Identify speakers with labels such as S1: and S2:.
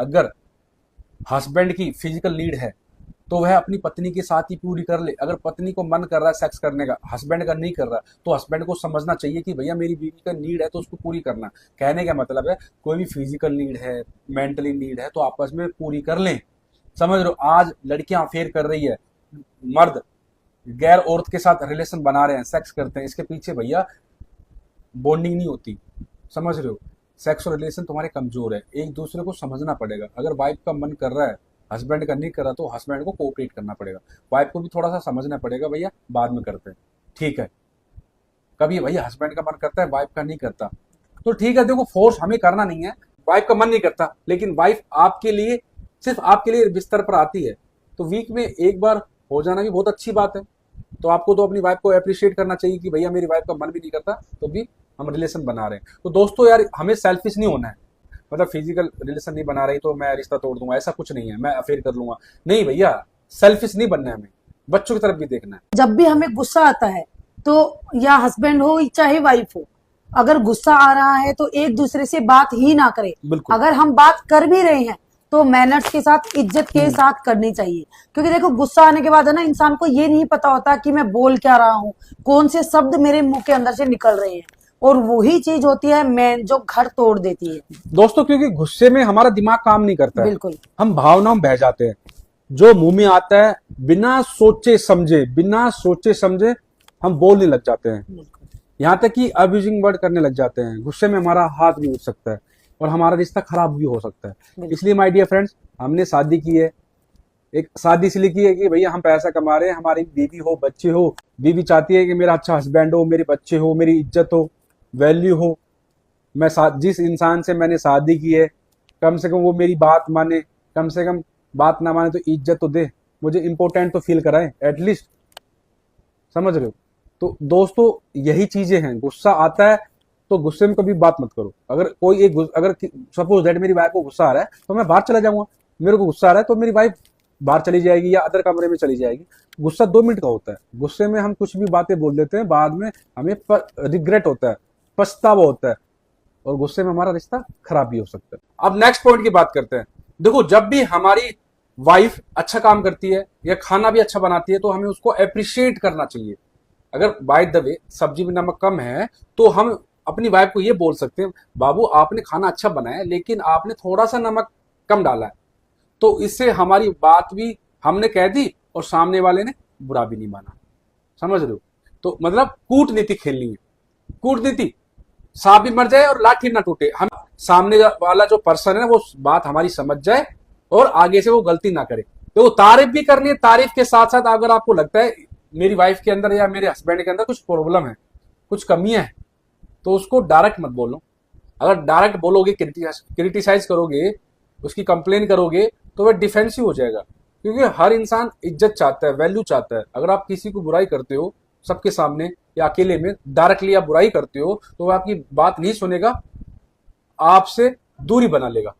S1: अगर हस्बैंड की physical need है तो वह अपनी पत्नी के साथ ही पूरी कर ले। अगर पत्नी को मन कर रहा है सेक्स करने का, हस्बैंड का नहीं कर रहा, तो हस्बैंड को समझना चाहिए कि भैया मेरी बीवी का नीड है तो उसको पूरी करना। कहने का मतलब है कोई भी फिजिकल नीड है, मेंटली नीड है, तो आपस में पूरी कर लें। समझ रहे हो? आज लड़कियां अफेयर कर रही है, मर्द गैर औरत के साथ रिलेशन बना रहे हैं, सेक्स करते हैं, इसके पीछे भैया बॉन्डिंग नहीं होती। समझ रहे हो? सेक्स और रिलेशन तुम्हारे कमजोर है, एक दूसरे को समझना पड़ेगा। अगर वाइफ का मन कर रहा है, हस्बैंड का नहीं कर रहा, तो हस्बैंड को कोऑपरेट करना पड़ेगा। वाइफ को भी थोड़ा सा समझना पड़ेगा, भैया बाद में करते हैं, ठीक है। कभी भैया हस्बैंड का मन करता है, वाइफ का नहीं करता, तो ठीक है, देखो फोर्स हमें करना नहीं है। वाइफ का मन नहीं करता, लेकिन वाइफ आपके लिए, सिर्फ आपके लिए बिस्तर पर आती है, तो वीक में एक बार हो जाना भी बहुत अच्छी बात है। तो आपको तो अपनी वाइफ को अप्रिशिएट करना चाहिए कि भैया मेरी वाइफ का मन भी नहीं करता तो भी हम रिलेशन बना रहे हैं। तो दोस्तों यार, हमें सेल्फिश नहीं होना है। मतलब फिजिकल रिलेशन नहीं बना रही तो मैं रिश्ता तोड़ दूंगा, ऐसा कुछ नहीं है, मैं अफेयर कर लूंगा, नहीं भैया, सेल्फिश नहीं बनना है हमें, बच्चों की तरफ भी देखना है।
S2: जब भी हमें गुस्सा आता है तो या हस्बैंड हो चाहे वाइफ हो, अगर गुस्सा आ रहा है तो एक दूसरे से बात ही ना करें।
S1: बिल्कुल।
S2: अगर हम बात कर भी रहे हैं तो मैनर्स के साथ, इज्जत के साथ करनी चाहिए। क्योंकि देखो गुस्सा आने के बाद है ना, इंसान को ये नहीं पता होता कि मैं बोल क्या रहा हूँ, कौन से शब्द मेरे मुंह के अंदर से निकल रहे हैं, और वही चीज होती है मैन जो घर तोड़ देती है।
S1: दोस्तों, क्योंकि गुस्से में हमारा दिमाग काम नहीं करता है,
S2: बिल्कुल।
S1: हम भावनाओं में बह जाते हैं। जो मुंह में आता है बिना सोचे समझे हम बोलने लग जाते हैं, यहाँ तक कि अब्यूजिंग वर्ड करने लग जाते हैं। गुस्से में हमारा हाथ भी उठ सकता है और हमारा रिश्ता खराब भी हो सकता है। इसलिए माय डियर फ्रेंड्स, हमने शादी की है, एक शादी इसलिए की है कि भैया हम पैसा कमा रहे हैं, हमारी बीवी हो, बच्चे हो। बीवी चाहती है कि मेरा अच्छा हस्बैंड हो, मेरे बच्चे हो, मेरी इज्जत हो, वैल्यू हो। मैं जिस इंसान से मैंने शादी की है, कम से कम वो मेरी बात माने, कम से कम बात ना माने तो इज्जत तो दे, मुझे इंपॉर्टेंट तो फील कराए एटलीस्ट। समझ रहे हो? तो दोस्तों यही चीजें हैं। गुस्सा आता है तो गुस्से में कभी बात मत करो। अगर कोई अगर सपोज दैट मेरी वाइफ को गुस्सा आ रहा है तो मैं बाहर चला जाऊंगा, मेरे को गुस्सा आ रहा है तो मेरी वाइफ बाहर चली जाएगी या अदर कमरे में चली जाएगी। गुस्सा 2 मिनट का होता है, गुस्से में हम कुछ भी बातें बोल देते हैं, बाद में हमें रिग्रेट होता है, पछतावा होता है, और गुस्से में हमारा रिश्ता खराब भी हो सकता है। अब नेक्स्ट पॉइंट की बात करते हैं। देखो, जब भी हमारी वाइफ अच्छा काम करती है या खाना भी अच्छा बनाती है तो हमें उसको अप्रिशिएट करना चाहिए। अगर बाय द वे सब्जी में नमक कम है तो हम अपनी वाइफ को ये बोल सकते हैं, बाबू आपने खाना अच्छा बनाया लेकिन आपने थोड़ा सा नमक कम डाला है। तो इससे हमारी बात भी हमने कह दी और सामने वाले ने बुरा भी नहीं माना। समझ रहे हो? तो मतलब कूटनीति खेलनी है। कूटनीति, सांप भी मर जाए और लाठी ना टूटे। हम सामने वाला जो पर्सन है वो बात हमारी समझ जाए और आगे से वो गलती ना करे। तो तारीफ भी करनी है, तारीफ के साथ साथ अगर आपको लगता है मेरी वाइफ के अंदर या मेरे हस्बैंड के अंदर कुछ प्रॉब्लम है, कुछ कमियां है, तो उसको डायरेक्ट मत बोलो। अगर डायरेक्ट बोलोगे, क्रिटिसाइज करोगे, उसकी कंप्लेन करोगे, तो वह डिफेंसिव हो जाएगा। क्योंकि हर इंसान इज्जत चाहता है, वैल्यू चाहता है। अगर आप किसी को बुराई करते हो सबके सामने या अकेले में डायरेक्टली आप बुराई करते हो तो वह आपकी बात नहीं सुनेगा, आपसे दूरी बना लेगा।